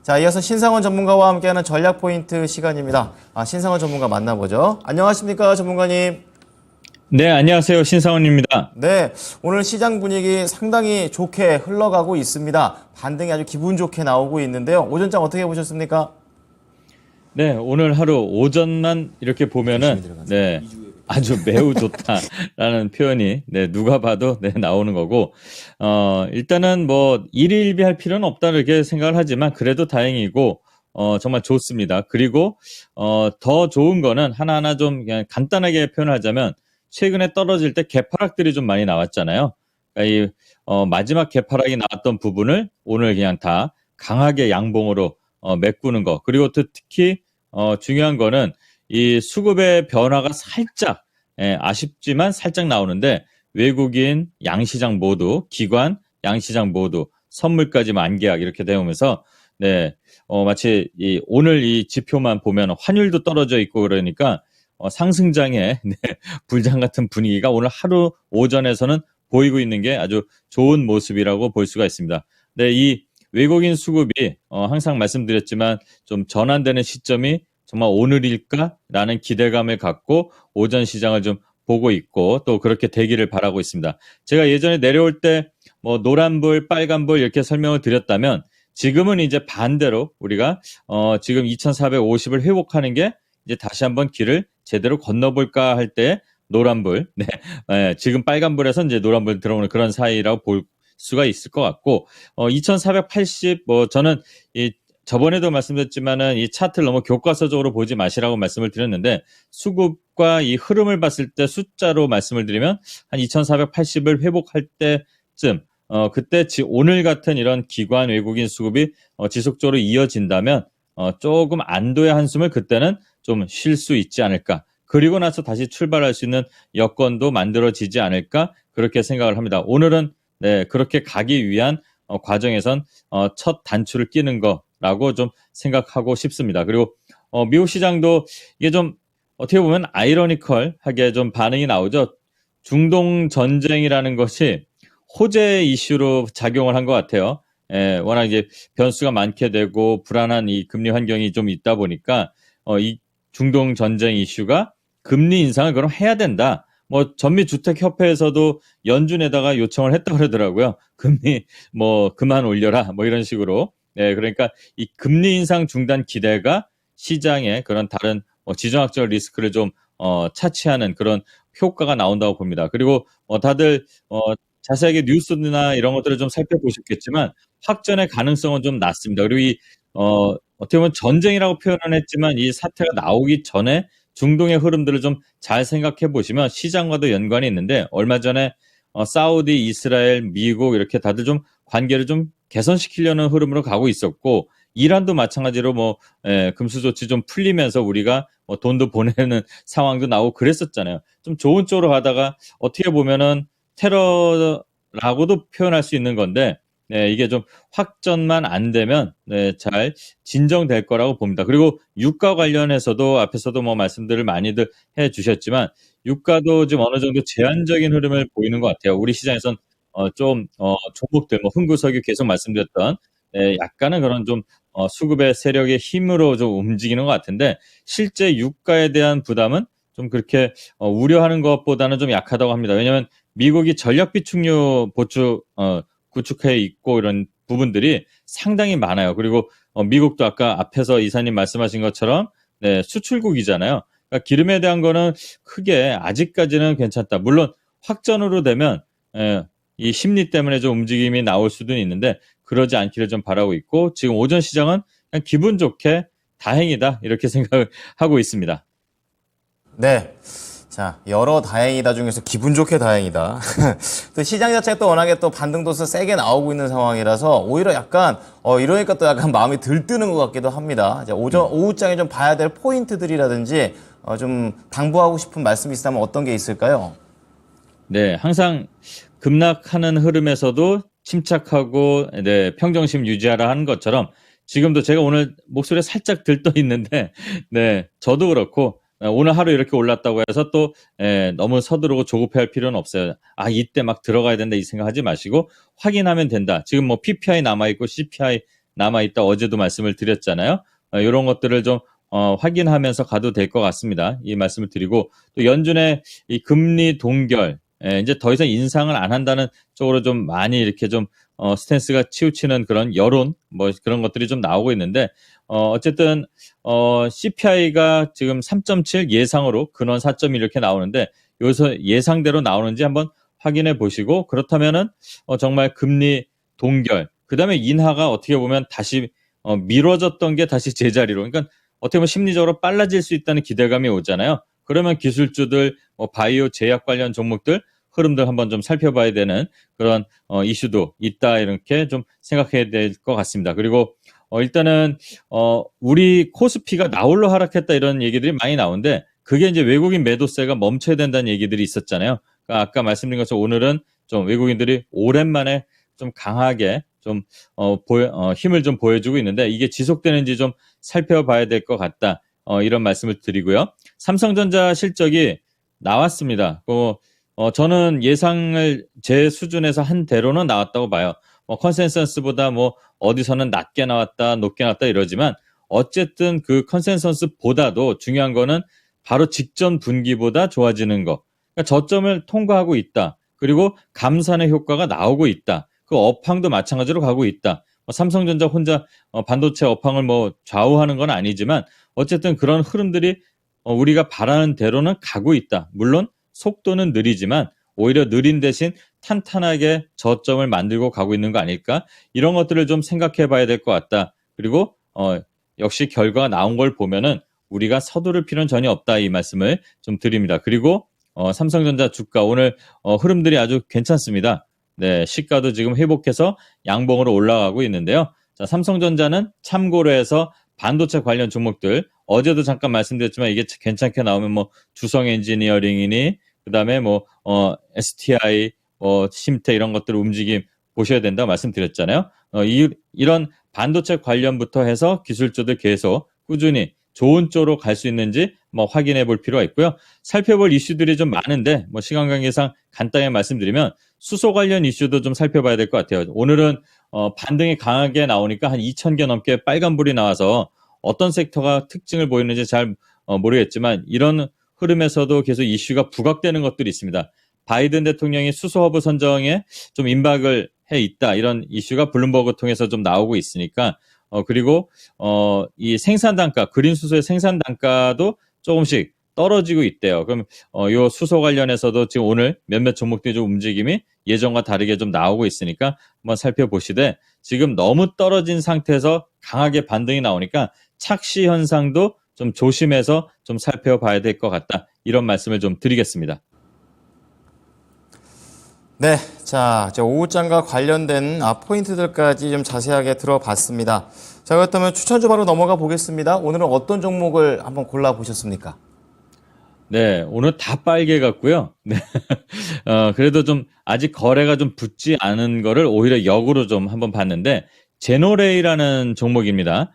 자, 이어서 신상원 전문가와 함께하는 전략 포인트 시간입니다. 신상원 전문가 만나보죠. 안녕하십니까, 전문가님. 네, 안녕하세요. 신상원입니다. 네, 오늘 시장 분위기 상당히 좋게 흘러가고 있습니다. 반등이 아주 기분 좋게 나오고 있는데요. 오전장 어떻게 보셨습니까? 네, 오늘 하루 오전만 이렇게 보면은 네, 아주 매우 좋다라는 표현이 누가 봐도 나오는 거고 일단은 뭐 일희일비할 필요는 없다 이렇게 생각을 하지만 그래도 다행이고 정말 좋습니다. 그리고 더 좋은 거는 하나하나 좀 그냥 간단하게 표현을 하자면 최근에 떨어질 때 개파락들이 좀 많이 나왔잖아요. 그러니까 마지막 개파락이 나왔던 부분을 오늘 그냥 다 강하게 양봉으로 메꾸는 거. 그리고 또 특히 중요한 거는 이 수급의 변화가 살짝 아쉽지만 살짝 나오는데 외국인 양시장 모두 기관 양시장 모두 선물까지 만기약 이렇게 되면서 마치 오늘 이 지표만 보면 환율도 떨어져 있고 그러니까 상승장의 불장 같은 분위기가 오늘 하루 오전에서는 보이고 있는 게 아주 좋은 모습이라고 볼 수가 있습니다. 네, 이 외국인 수급이 항상 말씀드렸지만 좀 전환되는 시점이 정말 오늘일까라는 기대감을 갖고 오전 시장을 좀 보고 있고 또 그렇게 되기를 바라고 있습니다. 제가 예전에 내려올 때 뭐 노란불, 빨간불 이렇게 설명을 드렸다면 지금은 이제 반대로 우리가 지금 2450을 회복하는 게 이제 다시 한번 길을 제대로 건너볼까 할 때 노란불, 지금 빨간불에서 이제 노란불 들어오는 그런 사이라고 볼 수가 있을 것 같고 2480 뭐 저는 저번에도 말씀드렸지만은 이 차트를 너무 교과서적으로 보지 마시라고 말씀을 드렸는데 수급과 이 흐름을 봤을 때 숫자로 말씀을 드리면 한 2480을 회복할 때쯤 그때 오늘 같은 이런 기관 외국인 수급이 지속적으로 이어진다면 조금 안도의 한숨을 그때는 좀 쉴 수 있지 않을까. 그리고 나서 다시 출발할 수 있는 여건도 만들어지지 않을까 그렇게 생각을 합니다. 오늘은 그렇게 가기 위한 과정에선 첫 단추를 끼는 거라고 좀 생각하고 싶습니다. 그리고 미국 시장도 이게 좀 어떻게 보면 아이러니컬하게 좀 반응이 나오죠. 중동 전쟁이라는 것이 호재 이슈로 작용을 한 것 같아요. 워낙 이제 변수가 많게 되고 불안한 이 금리 환경이 좀 있다 보니까 이 중동 전쟁 이슈가 금리 인상을 그럼 해야 된다. 뭐 전미주택협회에서도 연준에다가 요청을 했다 그러더라고요. 금리 뭐 그만 올려라 뭐 이런 식으로. 그러니까 이 금리 인상 중단 기대가 시장에 그런 다른 지정학적 리스크를 좀 차치하는 그런 효과가 나온다고 봅니다. 그리고 다들 자세하게 뉴스나 이런 것들을 좀 살펴보셨겠지만 확전의 가능성은 좀 낮습니다. 그리고 어떻게 보면 전쟁이라고 표현은 했지만 이 사태가 나오기 전에 중동의 흐름들을 좀 잘 생각해 보시면 시장과도 연관이 있는데 얼마 전에 사우디, 이스라엘, 미국 이렇게 다들 좀 관계를 좀 개선시키려는 흐름으로 가고 있었고 이란도 마찬가지로 금수 조치 좀 풀리면서 우리가 돈도 보내는 상황도 나오고 그랬었잖아요. 좀 좋은 쪽으로 가다가 어떻게 보면은 테러라고도 표현할 수 있는 건데 이게 좀 확전만 안 되면 잘 진정될 거라고 봅니다. 그리고 유가 관련해서도 앞에서도 뭐 말씀들을 많이들 해주셨지만 유가도 지금 어느 정도 제한적인 흐름을 보이는 것 같아요. 우리 시장에선 종목들 뭐 흥구석유 계속 말씀드렸던 약간은 그런 좀 수급의 세력의 힘으로 좀 움직이는 것 같은데 실제 유가에 대한 부담은 좀 그렇게 우려하는 것보다는 좀 약하다고 합니다. 왜냐하면 미국이 전력 비축유 구축해 있고 이런 부분들이 상당히 많아요. 그리고 미국도 아까 앞에서 이사님 말씀하신 것처럼 수출국이잖아요. 그러니까 기름에 대한 거는 크게 아직까지는 괜찮다. 물론 확전으로 되면 이 심리 때문에 좀 움직임이 나올 수도 있는데 그러지 않기를 좀 바라고 있고 지금 오전 시장은 그냥 기분 좋게 다행이다 이렇게 생각을 하고 있습니다. 네. 자, 여러 다행이다 중에서 기분 좋게 다행이다. 또 시장 자체가 또 워낙에 또 반등도수 세게 나오고 있는 상황이라서 오히려 약간, 이러니까 또 약간 마음이 들뜨는 것 같기도 합니다. 이제 오후장에 좀 봐야 될 포인트들이라든지, 좀 당부하고 싶은 말씀이 있다면 어떤 게 있을까요? 네, 항상 급락하는 흐름에서도 침착하고 평정심 유지하라 하는 것처럼 지금도 제가 오늘 목소리가 살짝 들떠 있는데 저도 그렇고 오늘 하루 이렇게 올랐다고 해서 또 너무 서두르고 조급해할 필요는 없어요. 이때 막 들어가야 된다 이 생각하지 마시고 확인하면 된다. 지금 뭐 PPI 남아있고 CPI 남아있다 어제도 말씀을 드렸잖아요. 이런 것들을 좀 확인하면서 가도 될 것 같습니다. 이 말씀을 드리고 또 연준의 이 금리 동결 이제 더 이상 인상을 안 한다는 쪽으로 좀 많이 이렇게 좀 스탠스가 치우치는 그런 여론 뭐 그런 것들이 좀 나오고 있는데 어쨌든 CPI가 지금 3.7 예상으로 근원 4.1 이렇게 나오는데 여기서 예상대로 나오는지 한번 확인해 보시고 그렇다면은 정말 금리 동결 그다음에 인하가 어떻게 보면 다시 미뤄졌던 게 다시 제자리로 그러니까 어떻게 보면 심리적으로 빨라질 수 있다는 기대감이 오잖아요. 그러면 기술주들 바이오 제약 관련 종목들 흐름들 한번 좀 살펴봐야 되는 그런 이슈도 있다 이렇게 좀 생각해야 될 것 같습니다. 그리고 일단은 우리 코스피가 나홀로 하락했다 이런 얘기들이 많이 나오는데 그게 이제 외국인 매도세가 멈춰야 된다는 얘기들이 있었잖아요. 그러니까 아까 말씀드린 것처럼 오늘은 좀 외국인들이 오랜만에 좀 강하게 좀 힘을 좀 보여주고 있는데 이게 지속되는지 좀 살펴봐야 될 것 같다. 이런 말씀을 드리고요. 삼성전자 실적이 나왔습니다. 저는 예상을 제 수준에서 한 대로는 나왔다고 봐요. 컨센서스보다 뭐 어디서는 낮게 나왔다, 높게 나왔다 이러지만 어쨌든 그 컨센서스보다도 중요한 거는 바로 직전 분기보다 좋아지는 거. 그러니까 저점을 통과하고 있다. 그리고 감산의 효과가 나오고 있다. 그 업황도 마찬가지로 가고 있다. 삼성전자 혼자 반도체 업황을 뭐 좌우하는 건 아니지만 어쨌든 그런 흐름들이 우리가 바라는 대로는 가고 있다. 물론 속도는 느리지만 오히려 느린 대신 탄탄하게 저점을 만들고 가고 있는 거 아닐까? 이런 것들을 좀 생각해 봐야 될 것 같다. 그리고 역시 결과가 나온 걸 보면은 우리가 서두를 필요는 전혀 없다 이 말씀을 좀 드립니다. 그리고 삼성전자 주가 오늘 흐름들이 아주 괜찮습니다. 네, 시가도 지금 회복해서 양봉으로 올라가고 있는데요. 자, 삼성전자는 참고로 해서 반도체 관련 종목들 어제도 잠깐 말씀드렸지만 이게 괜찮게 나오면 뭐 주성 엔지니어링이니 그다음에 뭐 STI 심태 이런 것들 움직임 보셔야 된다고 말씀드렸잖아요. 이런 반도체 관련부터 해서 기술주들 계속 꾸준히 좋은 쪽으로 갈 수 있는지 뭐 확인해 볼 필요가 있고요. 살펴볼 이슈들이 좀 많은데 뭐 시간 관계상 간단히 말씀드리면 수소 관련 이슈도 좀 살펴봐야 될 것 같아요. 오늘은 반등이 강하게 나오니까 한 2,000개 넘게 빨간불이 나와서 어떤 섹터가 특징을 보이는지 잘 모르겠지만 이런 흐름에서도 계속 이슈가 부각되는 것들이 있습니다. 바이든 대통령이 수소 허브 선정에 좀 임박을 해 있다. 이런 이슈가 블룸버그 통해서 좀 나오고 있으니까 그리고 이 생산 단가, 그린 수소의 생산 단가도 조금씩 떨어지고 있대요. 그럼 요 수소 관련해서도 지금 오늘 몇몇 종목들이 좀 움직임이 예전과 다르게 좀 나오고 있으니까 한번 살펴보시되 지금 너무 떨어진 상태에서 강하게 반등이 나오니까 착시 현상도 좀 조심해서 좀 살펴봐야 될 것 같다. 이런 말씀을 좀 드리겠습니다. 네, 자, 이제 오후장과 관련된 포인트들까지 좀 자세하게 들어봤습니다. 자, 그렇다면 추천주 바로 넘어가 보겠습니다. 오늘은 어떤 종목을 한번 골라보셨습니까? 네, 오늘 다 빨개 같고요. 네. 그래도 좀 아직 거래가 좀 붙지 않은 거를 오히려 역으로 좀 한번 봤는데, 제노레이라는 종목입니다.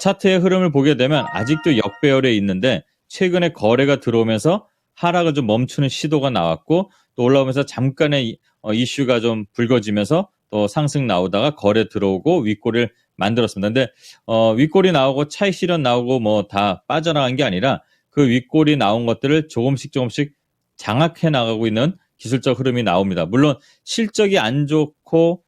차트의 흐름을 보게 되면 아직도 역배열에 있는데, 최근에 거래가 들어오면서 하락을 좀 멈추는 시도가 나왔고, 또 올라오면서 잠깐의 이슈가 좀 불거지면서 또 상승 나오다가 거래 들어오고 윗골을 만들었습니다. 근데, 윗골이 나오고 차익 실현 나오고 뭐 다 빠져나간 게 아니라, 그 윗골이 나온 것들을 조금씩 장악해 나가고 있는 기술적 흐름이 나옵니다. 물론 실적이 안 좋고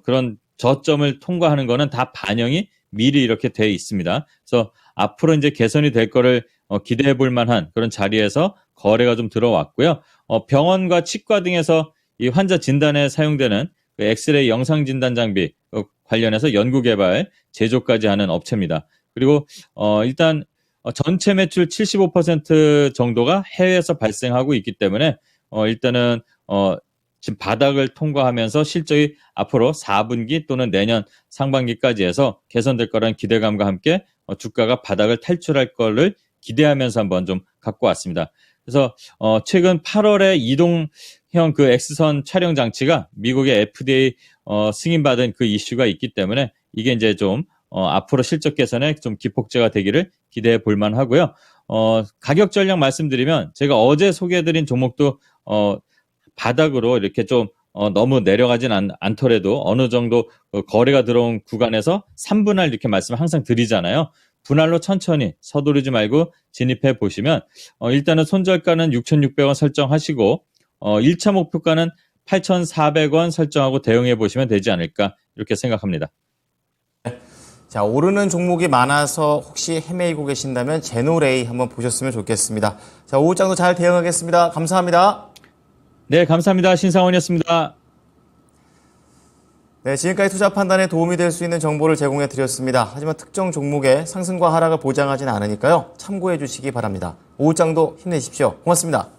그런 저점을 통과하는 거는 다 반영이 미리 이렇게 돼 있습니다. 그래서 앞으로 이제 개선이 될 거를 기대해 볼 만한 그런 자리에서 거래가 좀 들어왔고요. 병원과 치과 등에서 이 환자 진단에 사용되는 그 엑스레이 영상 진단 장비 관련해서 연구 개발, 제조까지 하는 업체입니다. 그리고 일단 전체 매출 75% 정도가 해외에서 발생하고 있기 때문에 일단은 지금 바닥을 통과하면서 실적이 앞으로 4분기 또는 내년 상반기까지 해서 개선될 거라는 기대감과 함께 주가가 바닥을 탈출할 거를 기대하면서 한번 좀 갖고 왔습니다. 그래서 최근 8월에 이동형 그 X선 촬영 장치가 미국의 FDA 승인받은 그 이슈가 있기 때문에 이게 이제 좀 앞으로 실적 개선에 좀 기폭제가 되기를 기대해 볼 만하고요. 가격 전략 말씀드리면 제가 어제 소개해드린 종목도 바닥으로 이렇게 좀 너무 내려가진 않더라도 어느 정도 거래가 들어온 구간에서 3분할 이렇게 말씀을 항상 드리잖아요. 분할로 천천히 서두르지 말고 진입해 보시면 일단은 손절가는 6,600원 설정하시고 1차 목표가는 8,400원 설정하고 대응해 보시면 되지 않을까 이렇게 생각합니다. 자, 오르는 종목이 많아서 혹시 헤매이고 계신다면 제노레이 한번 보셨으면 좋겠습니다. 자, 오후장도 잘 대응하겠습니다. 감사합니다. 네, 감사합니다. 신상원이었습니다. 네, 지금까지 투자 판단에 도움이 될 수 있는 정보를 제공해 드렸습니다. 하지만 특정 종목의 상승과 하락을 보장하지는 않으니까요. 참고해 주시기 바랍니다. 오후장도 힘내십시오. 고맙습니다.